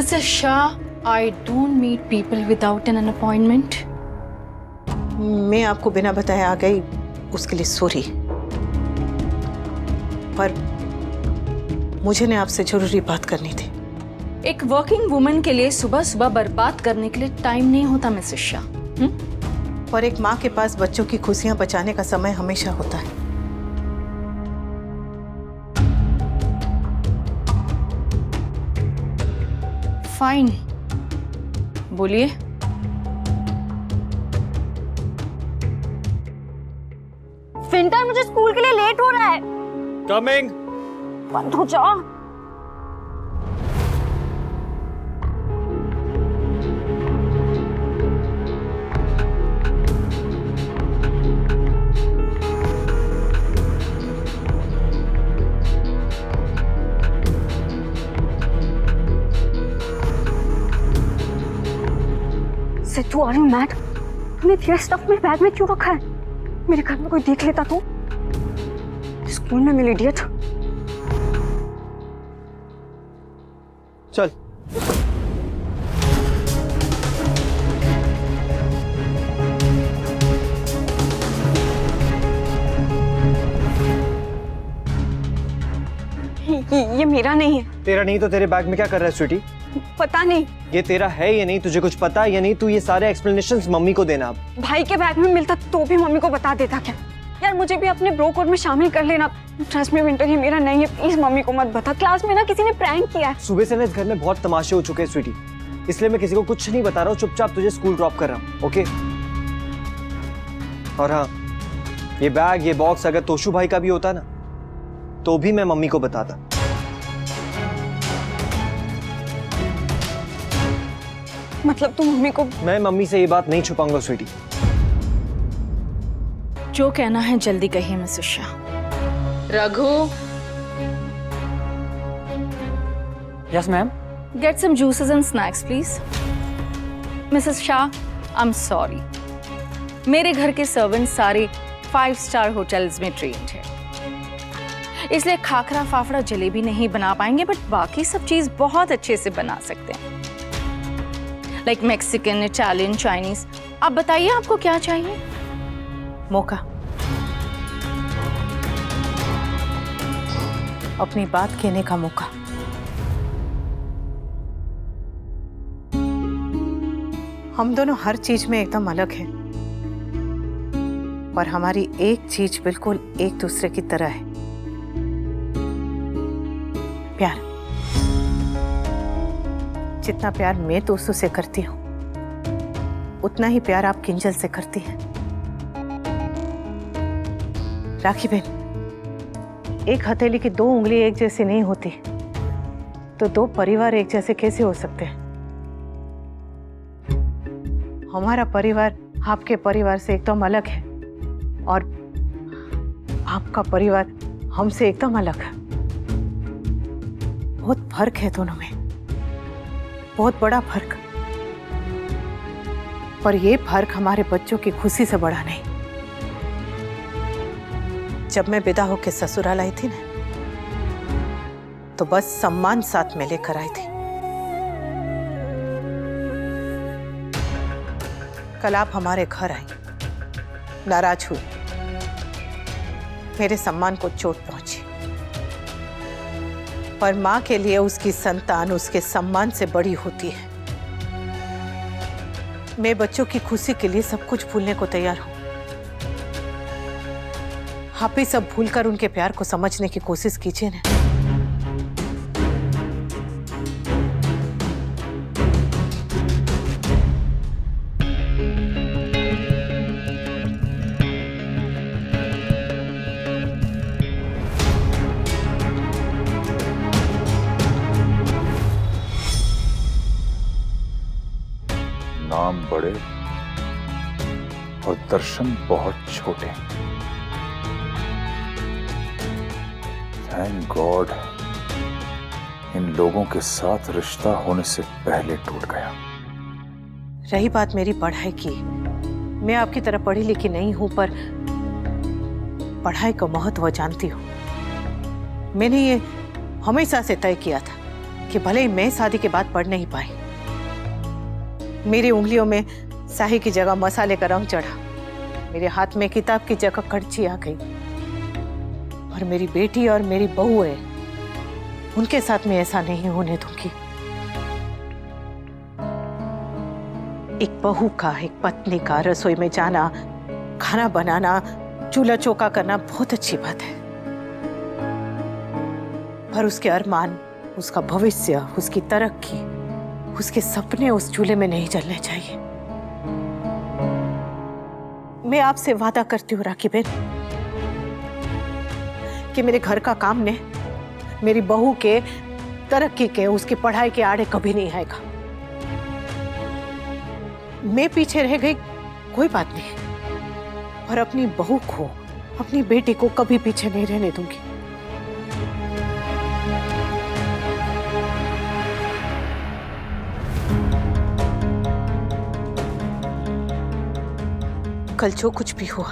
Mrs. Shah, I don't meet people without an appointment. मैं आपको बिना बताए आ गई, उसके लिए सॉरी। पर मुझे ने आपसे जरूरी बात करनी थी। एक वर्किंग वुमन के लिए सुबह सुबह बर्बाद करने के लिए टाइम नहीं होता मिसेस शाह। पर एक माँ के पास बच्चों की खुशियां बचाने का समय हमेशा होता है। फाइन, बोलिए। विंटर, मुझे स्कूल के लिए लेट हो रहा है। कमिंग। बंद हो जाओ। Sidhu, are you mad? तूने तेरा स्टफ मेरे बैग में क्यों रखा है? मेरे घर में कोई देख लेता तो? स्कूल में मिली इडियट। चल। ये मेरा नहीं है। तेरा नहीं तो तेरे बैग में क्या कर रहा है स्वीटी? पता नहीं। ये तेरा है या नहीं, तुझे कुछ पता है या नहीं? तू ये सारे एक्सप्लेनेशंस मम्मी को देना। अब भाई के बैग में मिलता तो भी मम्मी को बता देता क्या? यार मुझे भी अपने ब्रो कोड में शामिल कर लेना। ट्रस्ट मी विंटर, ये मेरा नहीं है, प्लीज मम्मी को मत बता। क्लास में ना किसी ने प्रैंक किया है। सुबह से ना इस घर में बहुत तमाशे हो चुके हैं स्वीटी, इसलिए मैं किसी को कुछ नहीं बता रहा हूँ। चुपचाप तुझे स्कूल ड्रॉप कर रहा हूँ, ओके? और हाँ, ये बैग, ये बॉक्स अगर तोशु भाई का भी होता ना तो भी मैं मम्मी को बताता। मतलब तुम मम्मी को? मैं मम्मी से ये बात नहीं छुपाऊंगा स्वीटी। जो कहना है जल्दी कहिए Mrs Shah. Raghu, yes ma'am. get some juices and snacks please. Mrs. Shah, I'm sorry. मेरे घर के सर्वेंट सारे 5 स्टार होटल्स में ट्रेन्ड हैं, इसलिए खाखरा फाफड़ा जलेबी नहीं बना पाएंगे, बट बाकी सब चीज बहुत अच्छे से बना सकते हैं, लाइक मैक्सिकन, इटालियन, चाइनीज। आप बताइए आपको क्या चाहिए? मौका, अपनी बात कहने का मौका। हम दोनों हर चीज में एकदम अलग हैं, पर हमारी एक चीज बिल्कुल एक दूसरे की तरह है, प्यार। जितना प्यार मैं दोस्तों से करती हूँ, उतना ही प्यार आप किंजल से करती हैं। राखी बहन, एक हथेली की 2 उंगली एक जैसी नहीं होती, तो 2 परिवार एक जैसे कैसे हो सकते हैं? हमारा परिवार आपके परिवार से एकदम अलग है, और आपका परिवार हमसे एकदम अलग है। बहुत फर्क है दोनों में, बहुत बड़ा फर्क। पर यह फर्क हमारे बच्चों की खुशी से बड़ा नहीं। जब मैं विदा होकर ससुराल आई थी ना, तो बस सम्मान साथ में लेकर आई थी। कल आप हमारे घर आई, नाराज हुई, मेरे सम्मान को चोट पहुंची, पर मां के लिए उसकी संतान उसके सम्मान से बड़ी होती है। मैं बच्चों की खुशी के लिए सब कुछ भूलने को तैयार हूं। आप ही सब भूलकर उनके प्यार को समझने की कोशिश कीजिए ना। नाम बड़े और दर्शन बहुत छोटे। थैंक गॉड इन लोगों के साथ रिश्ता होने से पहले टूट गया। रही बात मेरी पढ़ाई की, मैं आपकी तरह पढ़ी लिखी नहीं हूं, पर पढ़ाई का महत्व जानती हूं। मैंने ये हमेशा से तय किया था कि भले ही मैं शादी के बाद पढ़ नहीं पाई, मेरी उंगलियों में स्याही की जगह मसाले का रंग चढ़ा, मेरे हाथ में किताब की जगह कड़छी आ गई, और मेरी बेटी और मेरी बहू है, उनके साथ में ऐसा नहीं होने दूंगी। एक बहू का, एक पत्नी का रसोई में जाना, खाना बनाना, चूल्हा चौका करना बहुत अच्छी बात है, पर उसके अरमान, उसका भविष्य, उसकी तरक्की, उसके सपने उस चूल्हे में नहीं जलने चाहिए। मैं आपसे वादा करती हूँ राखी बहन कि मेरे घर का काम ने मेरी बहू के तरक्की के, उसकी पढ़ाई के आड़े कभी नहीं आएगा। मैं पीछे रह गई कोई बात नहीं, और अपनी बहू को, अपनी बेटी को कभी पीछे नहीं रहने दूंगी। कल जो कुछ भी हुआ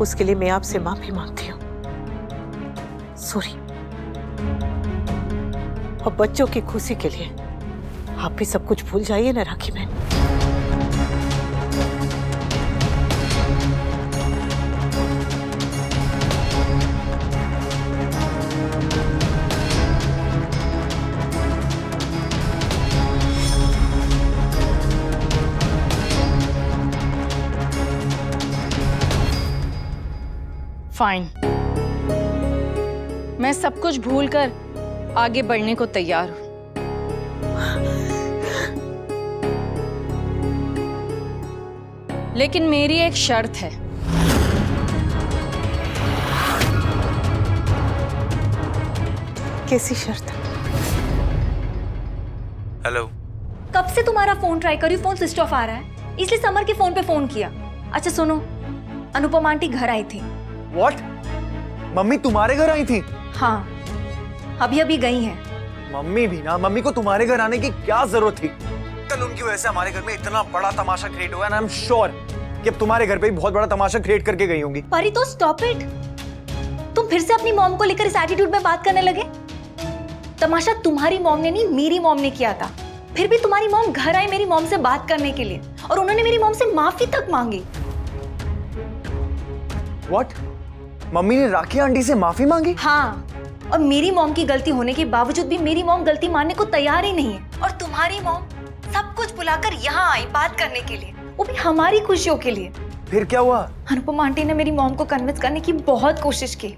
उसके लिए मैं आपसे माफी मांगती हूँ। सॉरी। और बच्चों की खुशी के लिए आप भी सब कुछ भूल जाइए ना राखी बहन। फाइन, मैं सब कुछ भूलकर आगे बढ़ने को तैयार हूं। लेकिन मेरी एक शर्त है। कैसी शर्त? हेलो। कब से तुम्हारा फोन ट्राई करी, फोन स्विच ऑफ आ रहा है, इसलिए समर के फोन पे फोन किया। अच्छा सुनो, अनुपम आंटी घर आई थी। What? मम्मी तुम्हारे घर आई थी? हाँ, अभी अभी गई हैं। मम्मी भी ना, मम्मी को तुम्हारे घर आने की क्या जरूरत थी? कल उनकी वजह से हमारे घर में इतना बड़ा तमाशा क्रिएट हुआ, एंड आई एम श्योर कि अब तुम्हारे घर पे भी बहुत बड़ा तमाशा क्रिएट करके गई होंगी। परी तो स्टॉप इट, तुम फिर से अपनी मॉम को लेकर इस एटीट्यूड में बात करने लगे। तमाशा तुम्हारी मॉम ने नहीं, मेरी मॉम ने किया था। फिर भी तुम्हारी मॉम घर आई मेरी मॉम से बात करने के लिए, और उन्होंने मेरी मॉम से माफी तक मांगी। What? मम्मी ने राखी आंटी से माफी मांगी? हाँ, और मेरी मॉम की गलती होने के बावजूद भी मेरी मॉम गलती मानने को तैयार ही नहीं है। और तुम्हारी मॉम सब कुछ भुलाकर यहाँ आई बात करने के लिए, वो भी हमारी खुशियों के लिए। फिर क्या हुआ? अनुपम आंटी ने मेरी मॉम को कन्विंस करने की बहुत कोशिश की,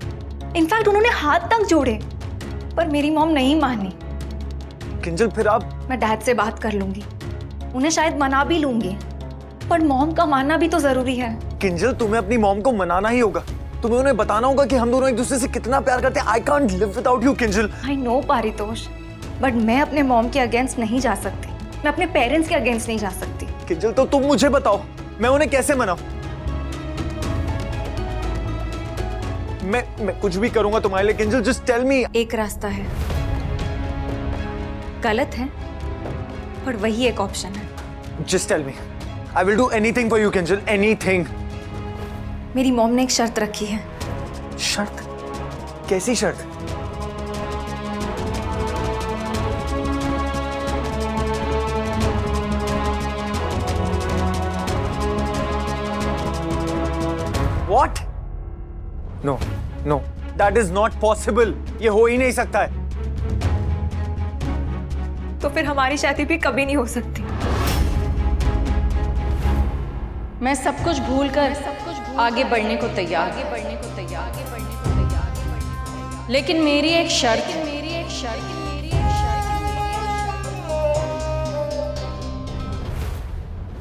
इनफैक्ट उन्होंने हाथ तक जोड़े, पर मेरी मॉम नहीं मानी। किंजल फिर आप? मैं डैड से बात कर लूंगी, उन्हें शायद मना भी लूंगी, पर मॉम का मानना भी तो जरूरी है। किंजल तुम्हें अपनी मॉम को मनाना ही होगा, तुम्हें उन्हें बताना होगा कि हम दोनों एक दूसरे से कितना प्यार करते हैं। I can't live without you Kinjal. I know Paritosh, but मैं अपने मॉम के अगेंस्ट नहीं जा सकती, मैं अपने पेरेंट्स के अगेंस्ट नहीं जा सकती। किंजल तो तुम मुझे बताओ, मैं उन्हें कैसे मनाऊं? मैं कुछ भी करूंगा तुम्हारे लिए किंजल, जस्ट टेल मी। एक रास्ता है, गलत है पर वही एक ऑप्शन है। Just tell me, I will do anything for you Kinjal, anything. मेरी मॉम ने एक शर्त रखी है। शर्त? कैसी शर्त? What? No, no, that is not possible. ये हो ही नहीं सकता है। तो फिर हमारी शादी भी कभी नहीं हो सकती। मैं सब कुछ भूलकर आगे बढ़ने को तैयार, लेकिन मेरी एक शर्त है।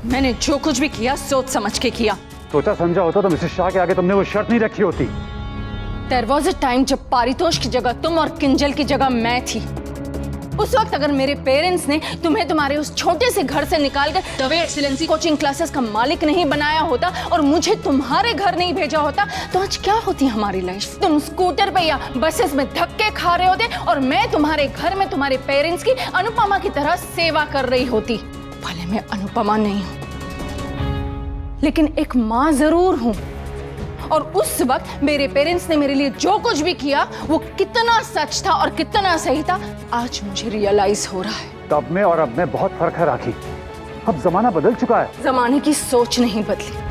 मैंने जो कुछ भी किया सोच समझ के किया। सोचा समझा होता तो मिसेस शाह के आगे तुमने वो शर्त नहीं रखी होती। There was a time जब पारितोष की जगह तुम और किंजल की जगह मैं थी। उस वक्त अगर मेरे पेरेंट्स ने तुम्हें तुम्हारे उस छोटे से घर से निकालकर दवे एक्सीलेंसी कोचिंग क्लासेस का मालिक नहीं बनाया होता और मुझे तुम्हारे घर नहीं भेजा होता, तो आज क्या होती हमारी लाइफ? तुम स्कूटर पे या बसेस में धक्के खा रहे होते और मैं तुम्हारे घर में तुम्हारे पेरेंट्स की अनुपमा की तरह सेवा कर रही होती। भले मैं अनुपमा नहीं हूं, लेकिन एक माँ जरूर हूं, और उस वक्त मेरे पेरेंट्स ने मेरे लिए जो कुछ भी किया वो कितना सच था और कितना सही था, आज मुझे रियलाइज हो रहा है। तब में और अब में बहुत फर्क है राखी। अब जमाना बदल चुका है। जमाने की सोच नहीं बदली।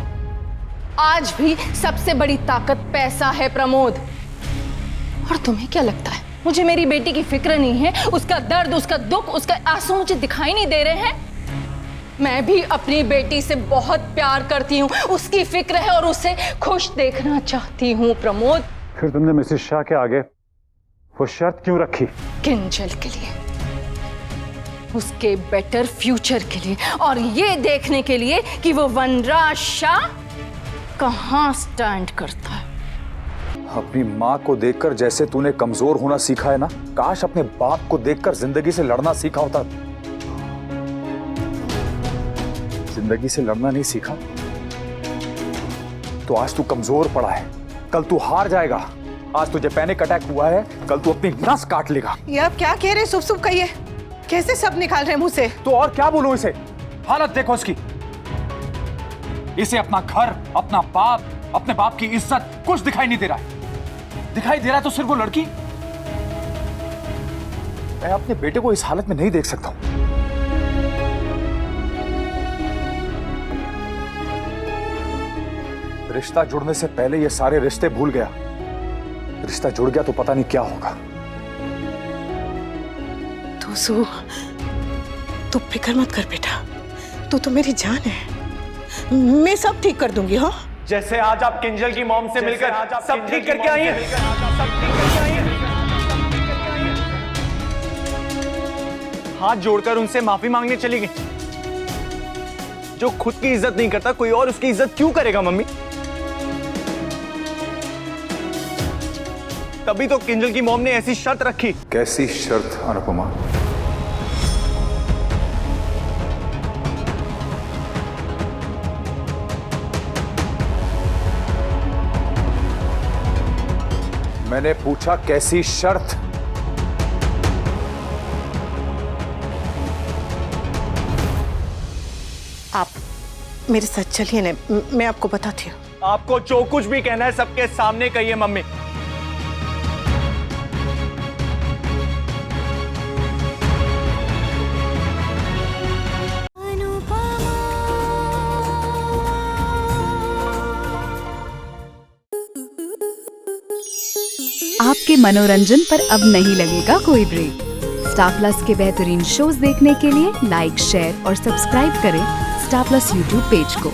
आज भी सबसे बड़ी ताकत पैसा है प्रमोद। और तुम्हें क्या लगता है मुझे मेरी बेटी की फिक्र नहीं है? उसका दर्द, उसका दुख, उसका आंसू मुझे दिखाई नहीं दे रहे हैं? मैं भी अपनी बेटी से बहुत प्यार करती हूँ, उसकी फिक्र है और उसे खुश देखना चाहती हूँ प्रमोद। फिर तुमने मिसेस शाह के आगे वो शर्त क्यों रखी? किंजल के लिए, उसके बेटर फ्यूचर के लिए, और ये देखने के लिए कि वो वनराज शाह कहाँ स्टैंड करता है। अपनी माँ को देखकर जैसे तूने कमजोर होना सीखा है ना, काश अपने बाप को देखकर जिंदगी से लड़ना सीखा होता। जिंदगी से लड़ना नहीं सीखा तो आज तू कमजोर पड़ा है, कल तू हार जाएगा। आज तुझे पैनिक अटैक हुआ है, कल तू अपनी नस काट लेगा। ये आप क्या कह रहे हैं? सुब कहिए, कैसे सब निकाल रहे हैं मुंह से? तो और क्या बोलूं इसे? हालत देखो इसकी। इसे अपना घर, अपना बाप, अपने बाप की इज्जत कुछ दिखाई नहीं दे रहा है। दिखाई दे रहा है तो सिर्फ वो लड़की। मैं अपने बेटे को इस हालत में नहीं देख सकता हूं। रिश्ता जुड़ने से पहले ये सारे रिश्ते भूल गया। रिश्ता जुड़ गया तो पता नहीं क्या होगा। तू फिक्र मत कर बेटा, तू तो मेरी जान है। मैं सब ठीक कर दूंगी। हाँ, जैसे आज आप किंजल की मॉम से मिलकर सब ठीक करके आई हैं। हाथ जोड़कर उनसे माफी मांगने चली गई। जो खुद की इज्जत नहीं करता, कोई और उसकी इज्जत क्यों करेगा मम्मी? तभी तो किंजल की मॉम ने ऐसी शर्त रखी। कैसी शर्त अनुपमा? मैंने पूछा कैसी शर्त? आप मेरे साथ चलिए ना, मैं आपको बताती हूँ। आपको जो कुछ भी कहना है सबके सामने कहिए मम्मी। आपके मनोरंजन पर अब नहीं लगेगा कोई ब्रेक। स्टार प्लस के बेहतरीन शोज देखने के लिए लाइक, शेयर और सब्सक्राइब करें स्टार प्लस यूट्यूब पेज को।